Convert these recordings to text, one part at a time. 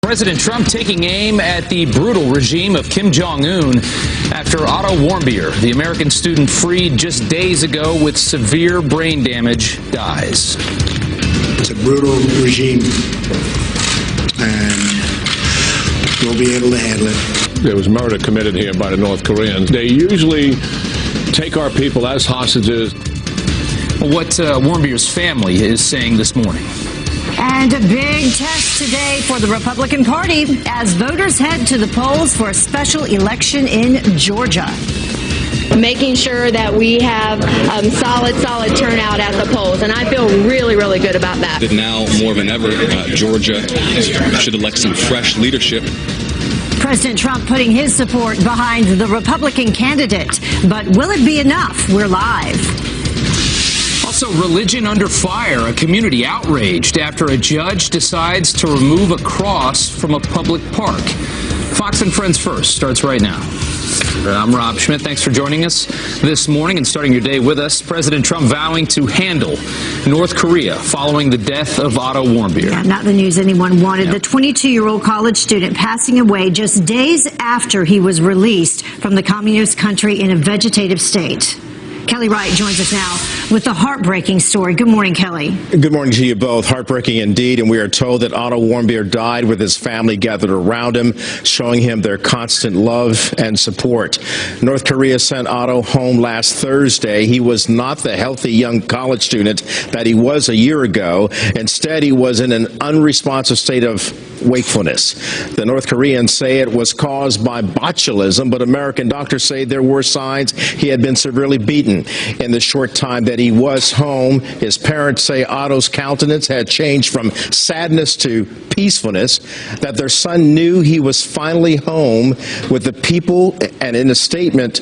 President Trump taking aim at the brutal regime of Kim Jong-un after Otto Warmbier, the American student freed just days ago with severe brain damage, dies. It's a brutal regime, and we'll be able to handle it. There was murder committed here by the North Koreans. They usually take our people as hostages. What Warmbier's family is saying this morning. And a big test today for the Republican Party as voters head to the polls for a special election in Georgia. Making sure that we have solid turnout at the polls, and I feel really good about that. Now more than ever, Georgia should elect some fresh leadership. President Trump putting his support behind the Republican candidate. But will it be enough? We're live. Also, religion under fire, a community outraged after a judge decides to remove a cross from a public park. Fox and Friends First starts right now. I'm Rob Schmidt. Thanks for joining us this morning and starting your day with us. President Trump vowing to handle North Korea following the death of Otto Warmbier. Yeah, not the news anyone wanted. The 22-year-old college student passing away just days after he was released from the communist country in a vegetative state. Kelly Wright joins us now with the heartbreaking story. Good morning, Kelly. Good morning to you both. Heartbreaking indeed. And we are told that Otto Warmbier died with his family gathered around him, showing him their constant love and support. North Korea sent Otto home last Thursday. He was not the healthy young college student that he was a year ago. Instead, he was in an unresponsive state of wakefulness. The North Koreans say it was caused by botulism, but American doctors say there were signs he had been severely beaten. In the short time that he was home, his parents say Otto's countenance had changed from sadness to peacefulness, that their son knew he was finally home with the people, and in a statement,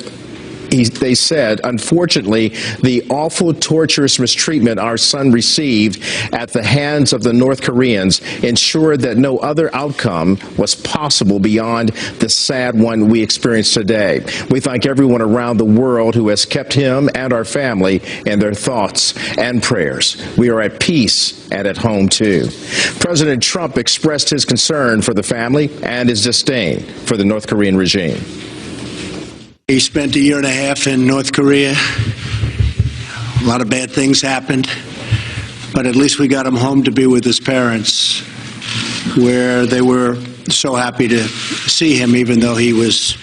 they said, unfortunately, the awful, torturous mistreatment our son received at the hands of the North Koreans ensured that no other outcome was possible beyond the sad one we experience today. We thank everyone around the world who has kept him and our family in their thoughts and prayers. We are at peace and at home, too. President Trump expressed his concern for the family and his disdain for the North Korean regime. He spent a year and a half in North Korea. A lot of bad things happened, but at least we got him home to be with his parents, where they were so happy to see him, even though he was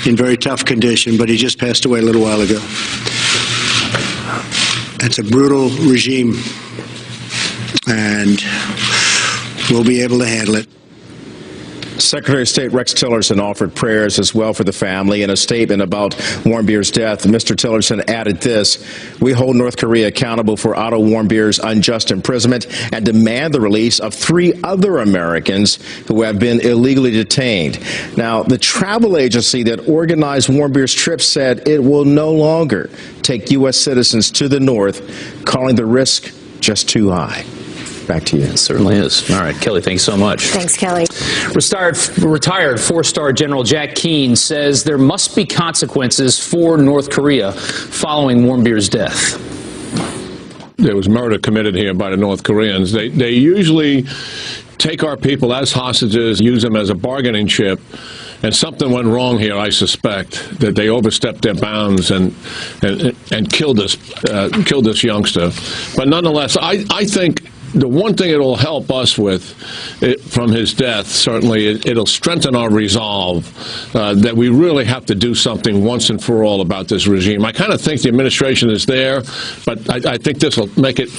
in very tough condition, but he just passed away a little while ago. It's a brutal regime, and we'll be able to handle it. Secretary of State Rex Tillerson offered prayers as well for the family. In a statement about Warmbier's death, Mr. Tillerson added this: "We hold North Korea accountable for Otto Warmbier's unjust imprisonment and demand the release of 3 other Americans who have been illegally detained." Now, the travel agency that organized Warmbier's trip said it will no longer take U.S. citizens to the North, calling the risk just too high. Back to you. It certainly is. All right, Kelly, thanks so much. Thanks, Kelly. Retired 4-star General Jack Keane says there must be consequences for North Korea following Warmbier's death. There was murder committed here by the North Koreans. They usually take our people as hostages, use them as a bargaining chip. And something went wrong here, I suspect, that they overstepped their bounds and killed this youngster. But nonetheless, I think the one thing it'll help us with from his death, certainly, it'll strengthen our resolve that we really have to do something once and for all about this regime. I kind of think the administration is there, but I think this will make it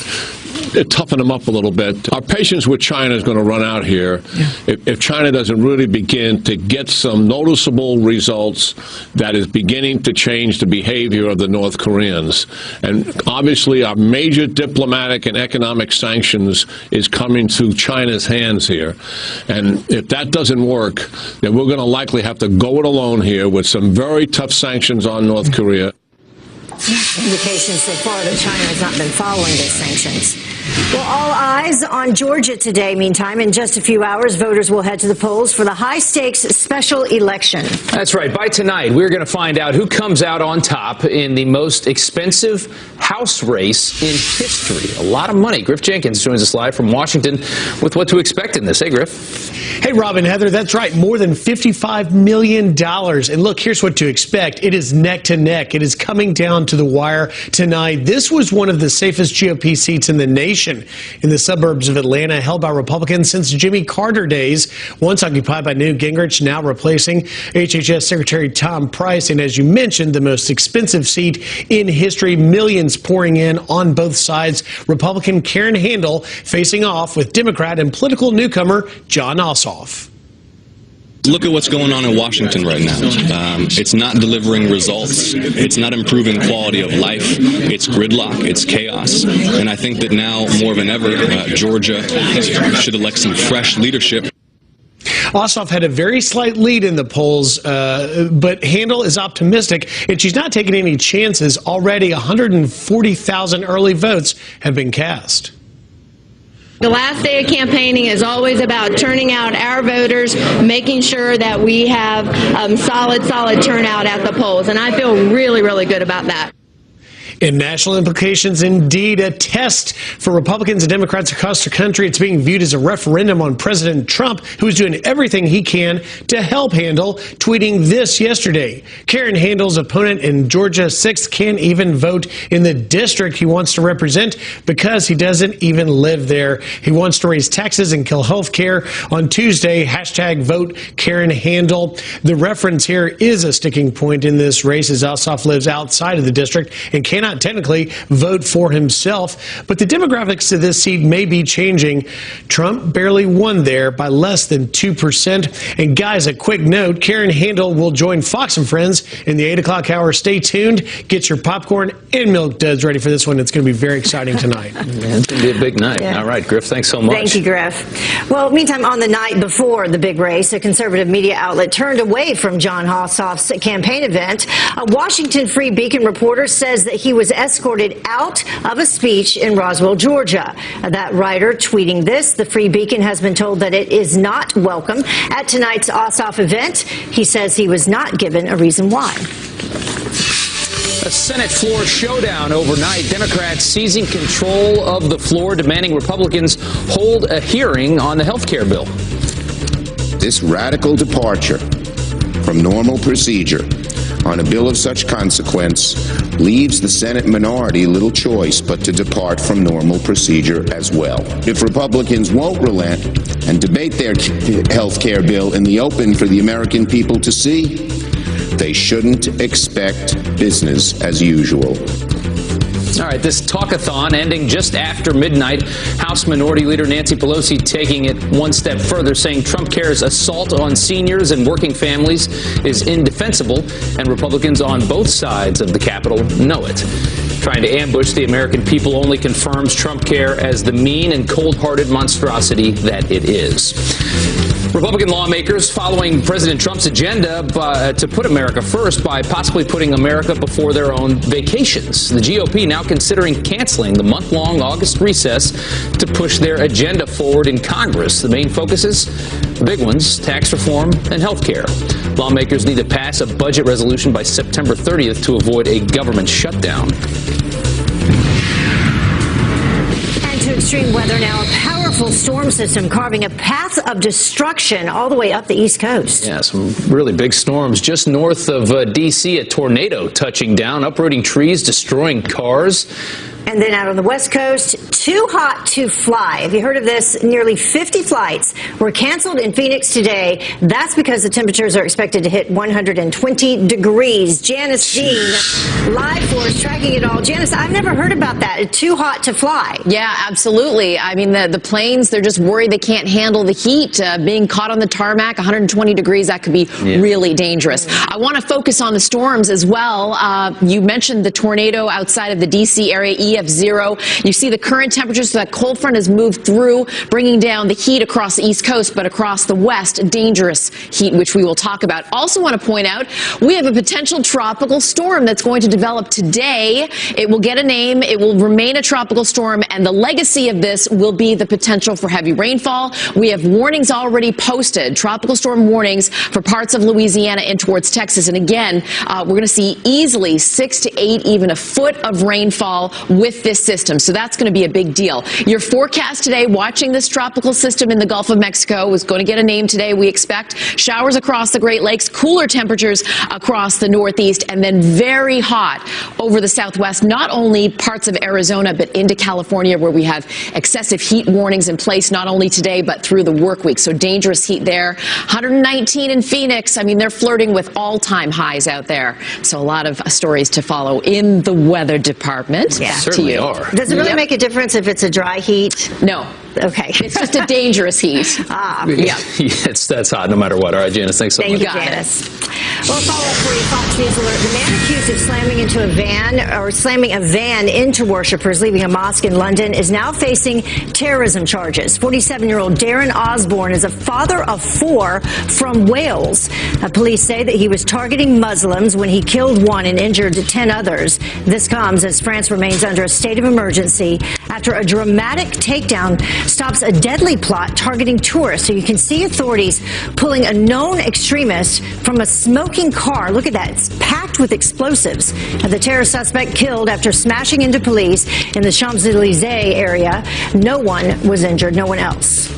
toughen them up a little bit. Our patience with China is going to run out here if China doesn't really begin to get some noticeable results that is beginning to change the behavior of the North Koreans. And obviously our major diplomatic and economic sanctions is coming to China's hands here. And if that doesn't work, then we're going to likely have to go it alone here with some very tough sanctions on North Korea. Indications so far that China has not been following those sanctions. Well, all eyes on Georgia today. Meantime, in just a few hours, voters will head to the polls for the high-stakes special election. That's right. By tonight, we're going to find out who comes out on top in the most expensive House race in history. A lot of money. Griff Jenkins joins us live from Washington with what to expect in this. Hey, Griff. Hey, Rob and Heather, that's right. More than $55 million. And look, here's what to expect. It is neck to neck. It is coming down to the wire tonight. This was one of the safest GOP seats in the nation in the suburbs of Atlanta, held by Republicans since Jimmy Carter days. Once occupied by Newt Gingrich, now replacing HHS Secretary Tom Price. And as you mentioned, the most expensive seat in history, millions pouring in on both sides. Republican Karen Handel facing off with Democrat and political newcomer Jon Ossoff. Look at what's going on in Washington right now. It's not delivering results. It's not improving quality of life. It's gridlock. It's chaos. And I think that now, more than ever, Georgia should elect some fresh leadership. Ossoff had a very slight lead in the polls, but Handel is optimistic, and she's not taking any chances. Already 140,000 early votes have been cast. The last day of campaigning is always about turning out our voters, making sure that we have solid turnout at the polls. And I feel really, really good about that. And national implications, indeed, a test for Republicans and Democrats across the country. It's being viewed as a referendum on President Trump, who is doing everything he can to help Handel, tweeting this yesterday. Karen Handel's opponent in Georgia 6th can't even vote in the district he wants to represent because he doesn't even live there. He wants to raise taxes and kill health care. On Tuesday, hashtag vote Karen Handel. The reference here is a sticking point in this race, as Ossoff lives outside of the district and cannot technically vote for himself, but the demographics of this seat may be changing. Trump barely won there by less than 2%. And guys, a quick note, Karen Handel will join Fox and Friends in the 8 o'clock hour. Stay tuned. Get your popcorn and milk duds ready for this one. It's going to be very exciting tonight. It's going to be a big night. Yeah. All right, Griff, thanks so much. Thank you, Griff. Well, meantime, on the night before the big race, a conservative media outlet turned away from Jon Ossoff's campaign event. A Washington Free Beacon reporter says that he was escorted out of a speech in Roswell, Georgia. That writer tweeting this, the Free Beacon has been told that it is not welcome at tonight's Ossoff event. He says he was not given a reason why. A Senate floor showdown overnight. Democrats seizing control of the floor, demanding Republicans hold a hearing on the health care bill. This radical departure from normal procedure on a bill of such consequence leaves the Senate minority little choice but to depart from normal procedure as well. If Republicans won't relent and debate their health care bill in the open for the American people to see, they shouldn't expect business as usual. All right, this talkathon ending just after midnight. House Minority Leader Nancy Pelosi taking it one step further, saying Trump care's assault on seniors and working families is indefensible, and Republicans on both sides of the Capitol know it. Trying to ambush the American people only confirms Trump care as the mean and cold-hearted monstrosity that it is. Republican lawmakers following President Trump's agenda to put America first by possibly putting America before their own vacations. The GOP now considering canceling the month-long August recess to push their agenda forward in Congress. The main focuses, the big ones, tax reform and health care. Lawmakers need to pass a budget resolution by September 30th to avoid a government shutdown. Extreme weather now. A powerful storm system carving a path of destruction all the way up the East Coast. Yeah, some really big storms. Just north of D.C., a tornado touching down, uprooting trees, destroying cars. And then out on the West Coast, too hot to fly. Have you heard of this? Nearly 50 flights were canceled in Phoenix today. That's because the temperatures are expected to hit 120 degrees. Janice Dean, live for us, tracking it all. Janice, I've never heard about that. It's too hot to fly. Yeah, absolutely. I mean, the planes, they're just worried they can't handle the heat. Being caught on the tarmac, 120 degrees, that could be really dangerous. I want to focus on the storms as well. You mentioned the tornado outside of the D.C. area, EF0. You see the current temperatures, so that cold front has moved through, bringing down the heat across the East Coast, but across the West, dangerous heat, which we will talk about. Also want to point out, we have a potential tropical storm that's going to develop today. It will get a name. It will remain a tropical storm, and the legacy of this will be the potential for heavy rainfall. We have warnings already posted, tropical storm warnings for parts of Louisiana and towards Texas. And again, we're going to see easily 6 to 8, even a foot of rainfall with with this system. So that's going to be a big deal. Your forecast today, watching this tropical system in the Gulf of Mexico, is going to get a name today. We expect showers across the Great Lakes, cooler temperatures across the Northeast, and then very hot over the Southwest, not only parts of Arizona, but into California, where we have excessive heat warnings in place, not only today, but through the work week. So dangerous heat there. 119 in Phoenix. I mean, they're flirting with all-time highs out there. So a lot of stories to follow in the weather department. Yeah, certainly are. Does it really make a difference if it's a dry heat? No. Okay. It's just a dangerous heat. Yeah. That's hot no matter what. All right, Janice, thanks so much. Thank you, Janice. Well, follow up for you, Fox News Alert. The man accused of slamming a van into worshippers leaving a mosque in London is now facing terrorism charges. 47-year-old Darren Osborne is a father of 4 from Wales. Police say that he was targeting Muslims when he killed 1 and injured 10 others. This comes as France remains under a state of emergency after a dramatic takedown stops a deadly plot targeting tourists. So you can see authorities pulling a known extremist from a smoking car. Look at that. It's packed with explosives. The terror suspect killed after smashing into police in the Champs-Elysees area. No one was injured. No one else.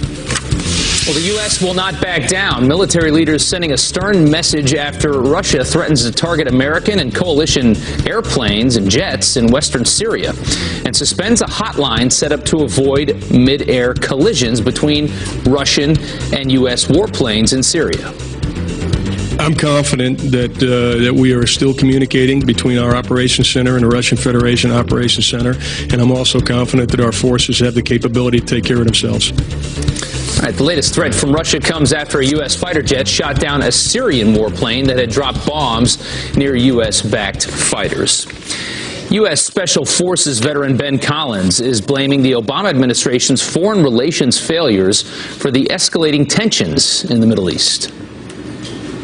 Well, the U.S. will not back down. Military leaders sending a stern message after Russia threatens to target American and coalition airplanes and jets in western Syria and suspends a hotline set up to avoid mid-air collisions between Russian and U.S. warplanes in Syria. I'm confident that we are still communicating between our operations center and the Russian Federation Operations Center, and I'm also confident that our forces have the capability to take care of themselves. All right, the latest threat from Russia comes after a U.S. fighter jet shot down a Syrian warplane that had dropped bombs near U.S.-backed fighters. U.S. Special Forces veteran Ben Collins is blaming the Obama administration's foreign relations failures for the escalating tensions in the Middle East.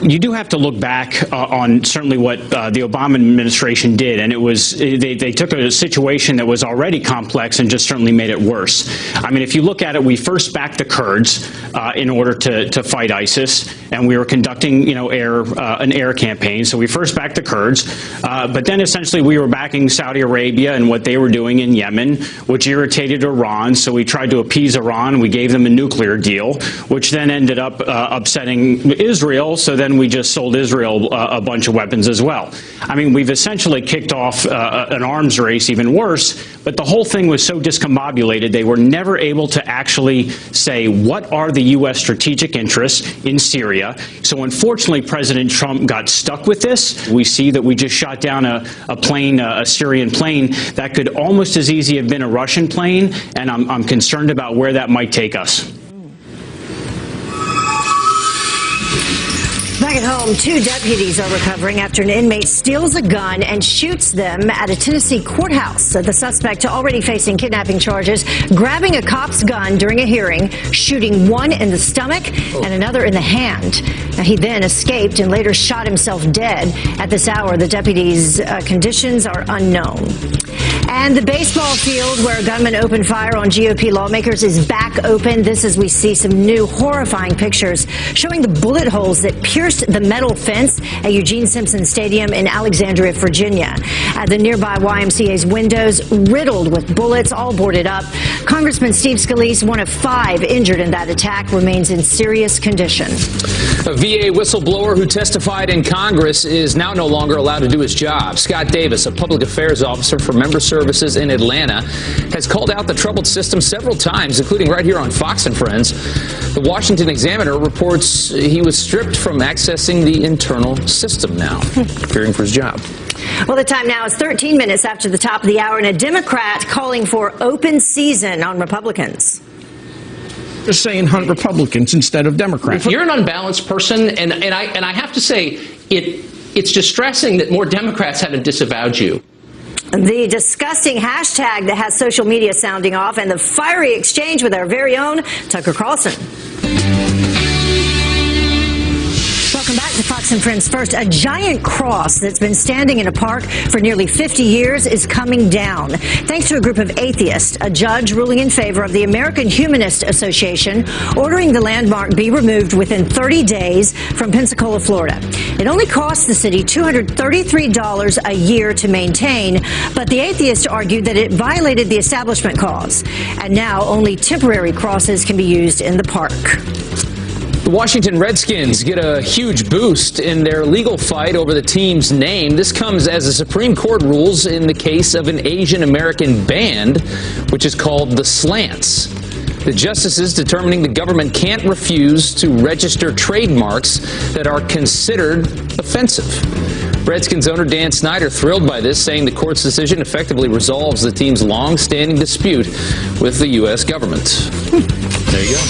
You do have to look back on certainly what the Obama administration did, and it was they took a situation that was already complex and just certainly made it worse. I mean, if you look at it, we first backed the Kurds in order to fight ISIS, and we were conducting, an air campaign. So we first backed the Kurds, but then essentially we were backing Saudi Arabia and what they were doing in Yemen, which irritated Iran. So we tried to appease Iran. We gave them a nuclear deal, which then ended up upsetting Israel. So then we just sold Israel a bunch of weapons as well. I mean, we've essentially kicked off an arms race, even worse, but the whole thing was so discombobulated, they were never able to actually say what are the U.S. strategic interests in Syria. So unfortunately, President Trump got stuck with this. We see that we just shot down a plane, a Syrian plane, that could almost as easily have been a Russian plane, and I'm concerned about where that might take us. Back at home, 2 deputies are recovering after an inmate steals a gun and shoots them at a Tennessee courthouse. The suspect, already facing kidnapping charges, grabbing a cop's gun during a hearing, shooting one in the stomach and another in the hand. He then escaped and later shot himself dead. At this hour, the deputies' conditions are unknown. And the baseball field where a gunman opened fire on GOP lawmakers is back open. This as we see some new horrifying pictures showing the bullet holes that pierced the metal fence at Eugene Simpson Stadium in Alexandria, Virginia. The nearby YMCA's windows riddled with bullets, all boarded up. Congressman Steve Scalise, one of 5 injured in that attack, remains in serious condition. A VA whistleblower who testified in Congress is now no longer allowed to do his job. Scott Davis, a public affairs officer for Member Services in Atlanta, has called out the troubled system several times, including right here on Fox and Friends. The Washington Examiner reports he was stripped from accessing the internal system now, fearing for his job. Well, the time now is 13 minutes after the top of the hour, and a Democrat calling for open season on Republicans. Just saying hunt Republicans instead of Democrats. You're an unbalanced person, and I have to say it's distressing that more Democrats haven't disavowed you. The disgusting hashtag that has social media sounding off, and the fiery exchange with our very own Tucker Carlson. Welcome back to Fox Fox and Friends First, a giant cross that's been standing in a park for nearly 50 years is coming down. Thanks to a group of atheists, a judge ruling in favor of the American Humanist Association, ordering the landmark be removed within 30 days from Pensacola, Florida. It only costs the city $233 a year to maintain, but the atheists argued that it violated the Establishment Clause. And now only temporary crosses can be used in the park. The Washington Redskins get a huge boost in their legal fight over the team's name. This comes as the Supreme Court rules in the case of an Asian American band, which is called the Slants. The justices determining the government can't refuse to register trademarks that are considered offensive. Redskins owner Dan Snyder thrilled by this, saying the court's decision effectively resolves the team's long-standing dispute with the U.S. government. There you go.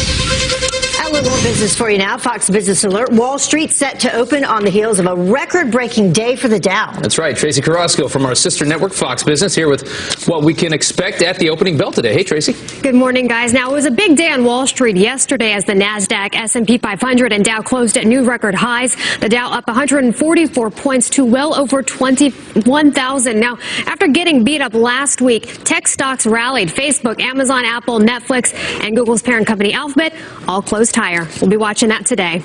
A little more business for you now. Fox Business Alert. Wall Street set to open on the heels of a record-breaking day for the Dow. That's right. Tracy Carrasco from our sister network, Fox Business, here with what we can expect at the opening bell today. Hey, Tracy. Good morning, guys. Now, it was a big day on Wall Street yesterday as the NASDAQ, S&P 500, and Dow closed at new record highs. The Dow up 144 points to well over 21,000. Now, after getting beat up last week, tech stocks rallied. Facebook, Amazon, Apple, Netflix, and Google's parent company Alphabet all closed higher. We'll be watching that today.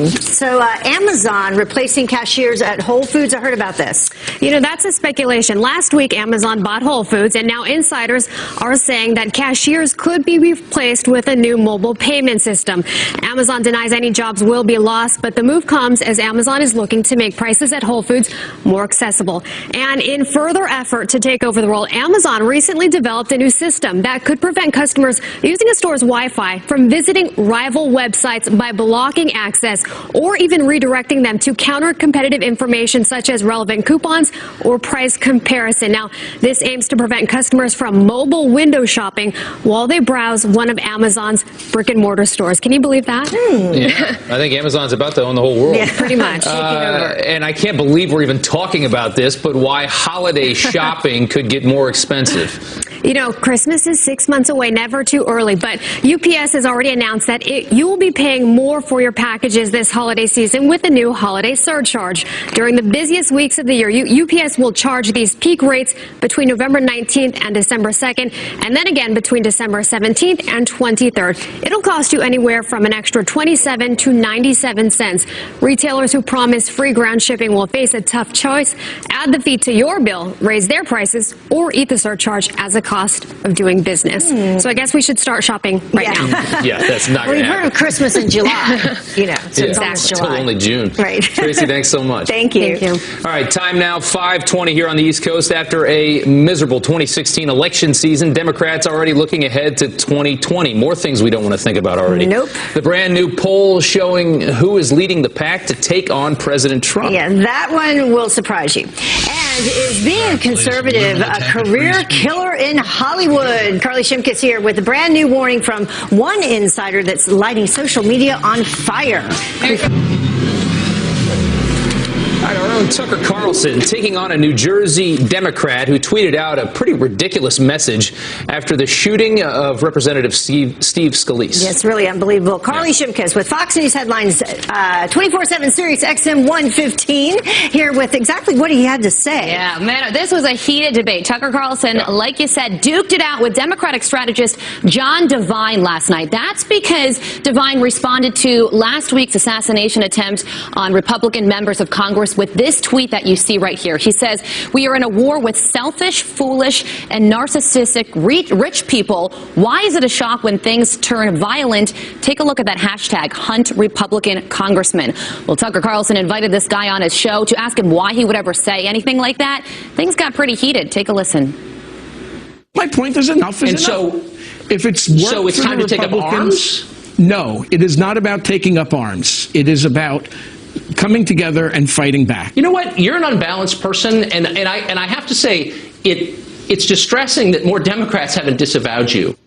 So Amazon replacing cashiers at Whole Foods. I heard about this. You know, that's a speculation. Last week, Amazon bought Whole Foods, and now insiders are saying that cashiers could be replaced with a new mobile payment system. Amazon denies any jobs will be lost, but the move comes as Amazon is looking to make prices at Whole Foods more accessible. And in further effort to take over the role, Amazon recently developed a new system that could prevent customers using a store's Wi-Fi from visiting rival websites by blocking access or even redirecting them to counter competitive information such as relevant coupons or price comparison. Now, this aims to prevent customers from mobile window shopping while they browse one of Amazon's brick and mortar stores. Can you believe that? Yeah, I think Amazon's about to own the whole world. Yeah, pretty much. And I can't believe we're even talking about this, but why holiday shopping could get more expensive. You know, Christmas is 6 months away, never too early, but UPS has already announced that you will be paying more for your packages this holiday season with a new holiday surcharge. During the busiest weeks of the year, UPS will charge these peak rates between November 19th and December 2nd, and then again between December 17th and 23rd. It'll cost you anywhere from an extra 27 to 97 cents. Retailers who promise free ground shipping will face a tough choice: add the fee to your bill, raise their prices, or eat the surcharge as a cost of doing business. So I guess we should start shopping right now. Yeah, that's not going to happen. We've heard of Christmas in July, you know, so it's almost July. Until only June. Right. Tracy, thanks so much. Thank you. Thank you. All right, time now, 5:20 here on the East Coast. After a miserable 2016 election season, Democrats already looking ahead to 2020. More things we don't want to think about already. Nope. The brand new poll showing who is leading the pack to take on President Trump. Yeah, that one will surprise you. And is being a conservative a career killer in Hollywood? Carly Shimkus here with a brand new warning from one insider that's lighting social media on fire. All right, our own Tucker Carlson taking on a New Jersey Democrat who tweeted out a pretty ridiculous message after the shooting of Representative Steve Scalise. Yeah, it's really unbelievable. Carly Shimkus with Fox News Headlines 24/7 Sirius XM 115 here with exactly what he had to say. Yeah, man, this was a heated debate. Tucker Carlson, like you said, duked it out with Democratic strategist John Devine last night. That's because Devine responded to last week's assassination attempt on Republican members of Congress with this tweet that you see right here. He says, "We are in a war with selfish, foolish, and narcissistic rich people. Why is it a shock when things turn violent? Take a look at that hashtag, Hunt Republican Congressman." Well, Tucker Carlson invited this guy on his show to ask him why he would ever say anything like that. Things got pretty heated. Take a listen. My point is enough is enough. So, if it's worked so it's for time the to take up Republicans, arms? No, it is not about taking up arms. It is about coming together and fighting back. You know what? You're an unbalanced person, and I have to say, it's distressing that more Democrats haven't disavowed you.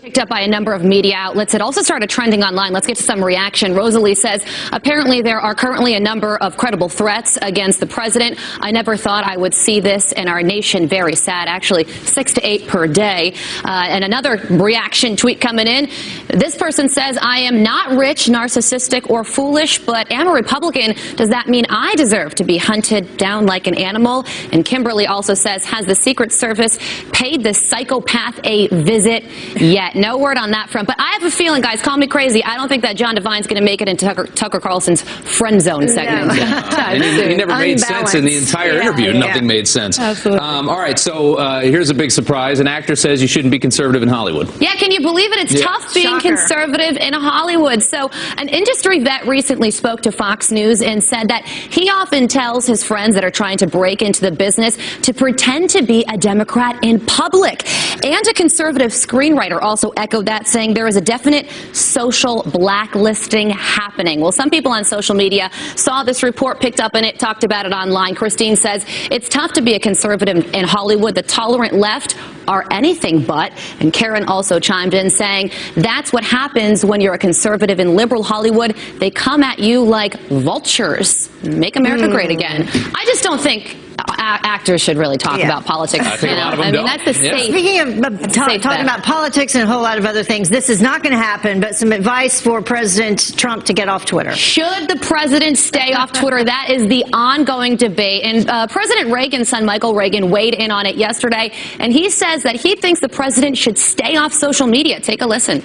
Picked up by a number of media outlets. It also started trending online. Let's get to some reaction. Rosalie says, apparently there are currently a number of credible threats against the president. I never thought I would see this in our nation. Very sad. Actually, 6 to 8 per day. And another reaction tweet coming in. This person says, I am not rich, narcissistic, or foolish, but am a Republican. Does that mean I deserve to be hunted down like an animal? And Kimberly also says, has the Secret Service paid this psychopath a visit yet? No word on that front, but I have a feeling, guys, call me crazy, I don't think that John Devine's going to make it into Tucker Carlson's friend zone segment. No. And he never made sense in the entire interview. Nothing made sense. Absolutely. All right, so here's a big surprise. An actor says you shouldn't be conservative in Hollywood. Yeah, can you believe it? It's tough being conservative in Hollywood. So an industry vet recently spoke to Fox News and said that he often tells his friends that are trying to break into the business to pretend to be a Democrat in public. And a conservative screenwriter also echoed that, saying there is a definite social blacklisting happening. Well, some people on social media saw this report, picked up on it, talked about it online. Christine says it's tough to be a conservative in Hollywood. The tolerant left are anything but. And Karen also chimed in saying that's what happens when you're a conservative in liberal Hollywood. They come at you like vultures. Make America great again. I just don't think actors should really talk about politics. I think a lot of them I mean, that's the safe. Speaking of talking about politics and a whole lot of other things, this is not going to happen, but some advice for President Trump to get off Twitter. Should the president stay off Twitter? That is the ongoing debate. And President Reagan's son, Michael Reagan, weighed in on it yesterday, and he says that he thinks the president should stay off social media. Take a listen.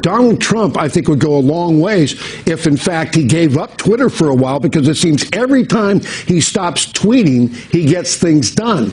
Donald Trump, I think, would go a long ways if, in fact, he gave up Twitter for a while, because it seems every time he stops tweeting, he gets things done.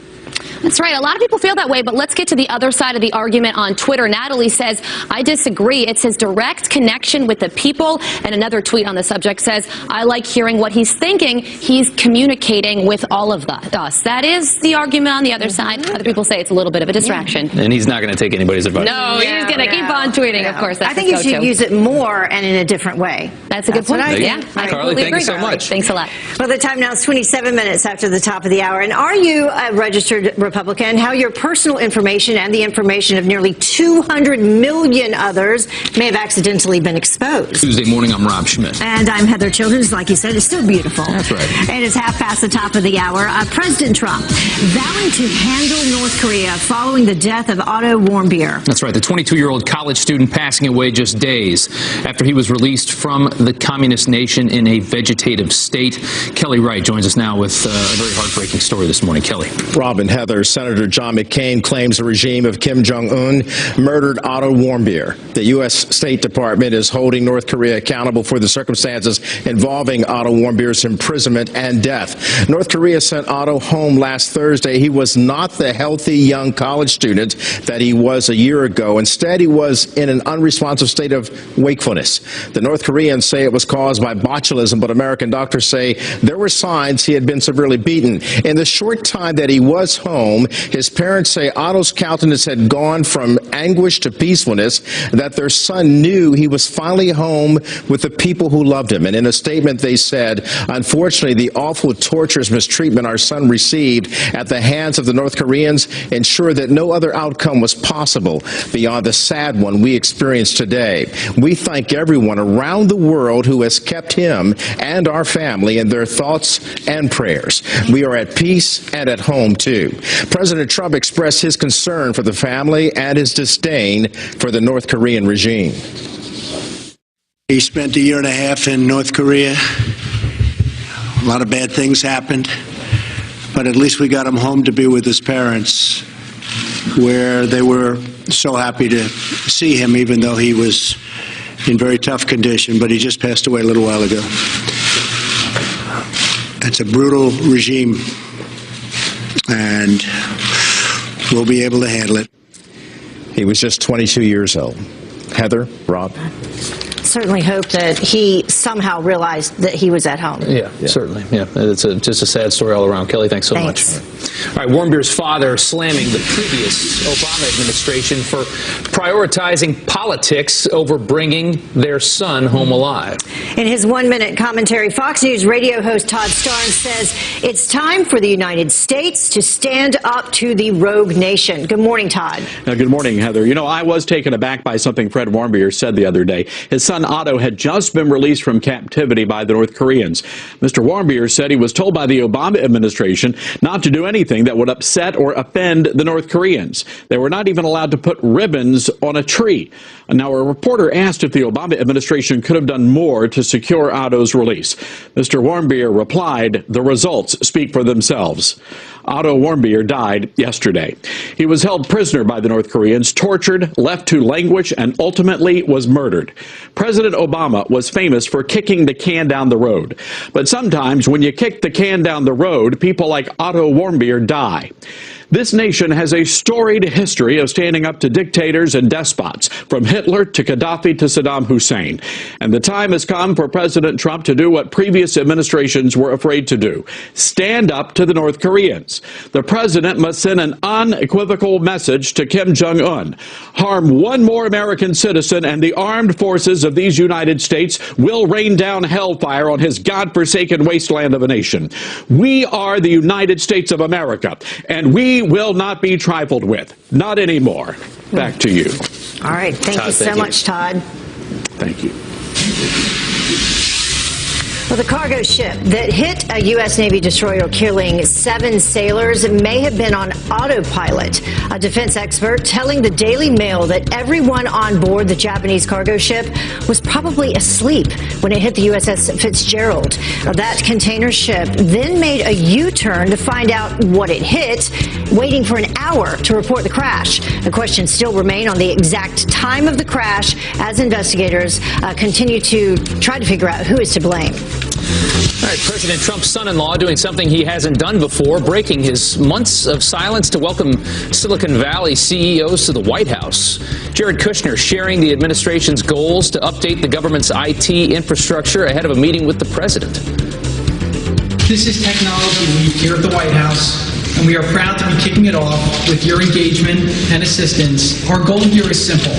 That's right. A lot of people feel that way, but let's get to the other side of the argument on Twitter. Natalie says, I disagree. It's his direct connection with the people. And another tweet on the subject says, I like hearing what he's thinking. He's communicating with all of us. That is the argument on the other side. Other people say it's a little bit of a distraction. And he's not going to take anybody's advice. No, he's going to keep on tweeting, of course. That's I think you should use it more and in a different way. That's a good point. Yeah, Carly, thank you so much. Thanks a lot. Well, the time now is 27 minutes after the top of the hour. And are you a registered Republican? How your personal information and the information of nearly 200 million others may have accidentally been exposed. Tuesday morning, I'm Rob Schmidt. And I'm Heather Childrens. Like you said, it's still beautiful. That's right. It is half past the top of the hour. President Trump vowing to handle North Korea following the death of Otto Warmbier. That's right. The 22-year-old college student passing away just days after he was released from the communist nation in a vegetative state. Kelly Wright joins us now with a very heartbreaking story this morning. Kelly. Rob and Heather, Senator John McCain claims the regime of Kim Jong-un murdered Otto Warmbier. The U.S. State Department is holding North Korea accountable for the circumstances involving Otto Warmbier's imprisonment and death. North Korea sent Otto home last Thursday. He was not the healthy young college student that he was a year ago. Instead, he was in an unresponsive state of wakefulness. The North Koreans say it was caused by botulism, but American doctors say there were signs he had been severely beaten. In the short time that he was home, his parents say Otto's countenance had gone from anguish to peacefulness, that their son knew he was finally home with the people who loved him. And in a statement, they said, unfortunately, the awful torturous mistreatment our son received at the hands of the North Koreans ensured that no other outcome was possible beyond the sad one we experience today. We thank everyone around the world who has kept him and our family in their thoughts and prayers. We are at peace and at home, too. President Trump expressed his concern for the family and his disdain for the North Korean regime. He spent a year and a half in North Korea. A lot of bad things happened, but at least we got him home to be with his parents, where they were so happy to see him, even though he was in very tough condition. But he just passed away a little while ago. It's a brutal regime, and we'll be able to handle it. He was just 22 years old. Heather, Rob? Certainly hope that he somehow realized that he was at home. Yeah, certainly. Yeah, it's just a sad story all around. Kelly, thanks so much. All right, Warmbier's father slamming the previous Obama administration for prioritizing politics over bringing their son home alive. In his 1-minute commentary, Fox News radio host Todd Starnes says it's time for the United States to stand up to the rogue nation. Good morning, Todd. Good morning, Heather. You know, I was taken aback by something Fred Warmbier said the other day. His son Otto had just been released from captivity by the North Koreans. Mr. Warmbier said he was told by the Obama administration not to do anything that would upset or offend the North Koreans. They were not even allowed to put ribbons on a tree. Now, a reporter asked if the Obama administration could have done more to secure Otto's release. Mr. Warmbier replied, "The results speak for themselves." Otto Warmbier died yesterday. He was held prisoner by the North Koreans, tortured, left to languish, and ultimately was murdered. President Obama was famous for kicking the can down the road. But sometimes when you kick the can down the road, people like Otto Warmbier die. This nation has a storied history of standing up to dictators and despots, from Hitler to Gaddafi to Saddam Hussein. And the time has come for President Trump to do what previous administrations were afraid to do: stand up to the North Koreans. The president must send an unequivocal message to Kim Jong-un. Harm one more American citizen, and the armed forces of these United States will rain down hellfire on his godforsaken wasteland of a nation. We are the United States of America, and we will not be trifled with. Not anymore. Back to you. All right. Thank you so much, Todd. Thank you. Well, the cargo ship that hit a U.S. Navy destroyer killing 7 sailors may have been on autopilot. A defense expert telling the Daily Mail that everyone on board the Japanese cargo ship was probably asleep when it hit the USS Fitzgerald. That container ship then made a U-turn to find out what it hit, waiting for an hour to report the crash. The questions still remain on the exact time of the crash as investigators continue to try to figure out who is to blame. All right, President Trump's son-in-law doing something he hasn't done before, breaking his months of silence to welcome Silicon Valley CEOs to the White House. Jared Kushner sharing the administration's goals to update the government's IT infrastructure ahead of a meeting with the president. This is Technology Week here at the White House, and we are proud to be kicking it off with your engagement and assistance. Our goal here is simple.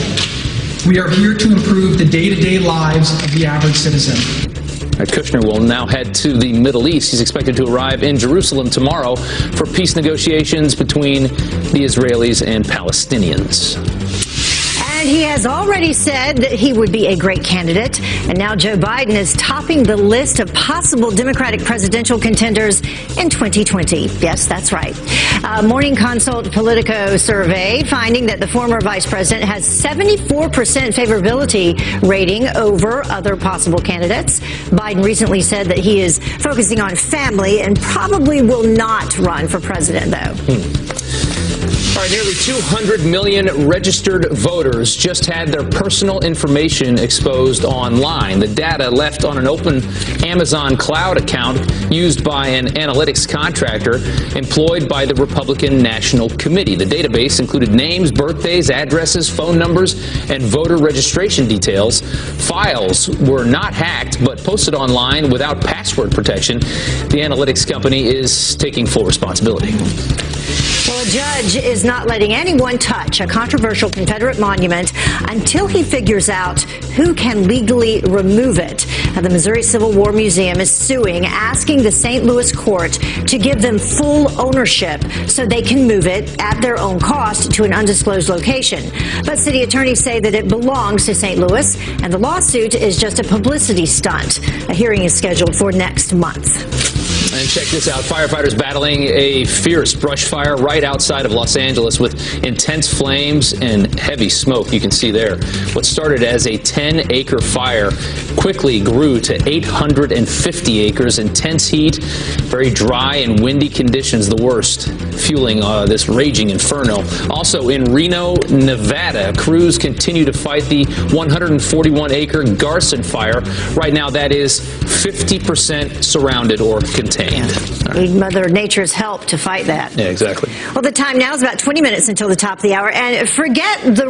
We are here to improve the day-to-day lives of the average citizen. Kushner will now head to the Middle East. He's expected to arrive in Jerusalem tomorrow for peace negotiations between the Israelis and Palestinians. And he has already said that he would be a great candidate. And now Joe Biden is topping the list of possible Democratic presidential contenders in 2020. Yes, that's right. Morning Consult Politico survey finding that the former vice president has 74% favorability rating over other possible candidates. Biden recently said that he is focusing on family and probably will not run for president, though. All right, nearly 200 million registered voters just had their personal information exposed online. The data left on an open Amazon cloud account used by an analytics contractor employed by the Republican National Committee. The database included names, birthdays, addresses, phone numbers, and voter registration details. Files were not hacked, but posted online without password protection. The analytics company is taking full responsibility. Well, a judge is not letting anyone touch a controversial Confederate monument until he figures out who can legally remove it. Now, the Missouri Civil War Museum is suing, asking the St. Louis court to give them full ownership so they can move it at their own cost to an undisclosed location. But city attorneys say that it belongs to St. Louis, and the lawsuit is just a publicity stunt. A hearing is scheduled for next month. And check this out. Firefighters battling a fierce brush fire right outside of Los Angeles with intense flames and heavy smoke. You can see there. What started as a 10-acre fire quickly grew to 850 acres. Intense heat, very dry and windy conditions, the worst, fueling this raging inferno. Also in Reno, Nevada, crews continue to fight the 141-acre Garson fire. Right now, that is 50% surrounded or contained. Need Mother Nature's help to fight that. Yeah, exactly. Well, the time now is about 20 minutes until the top of the hour. And forget the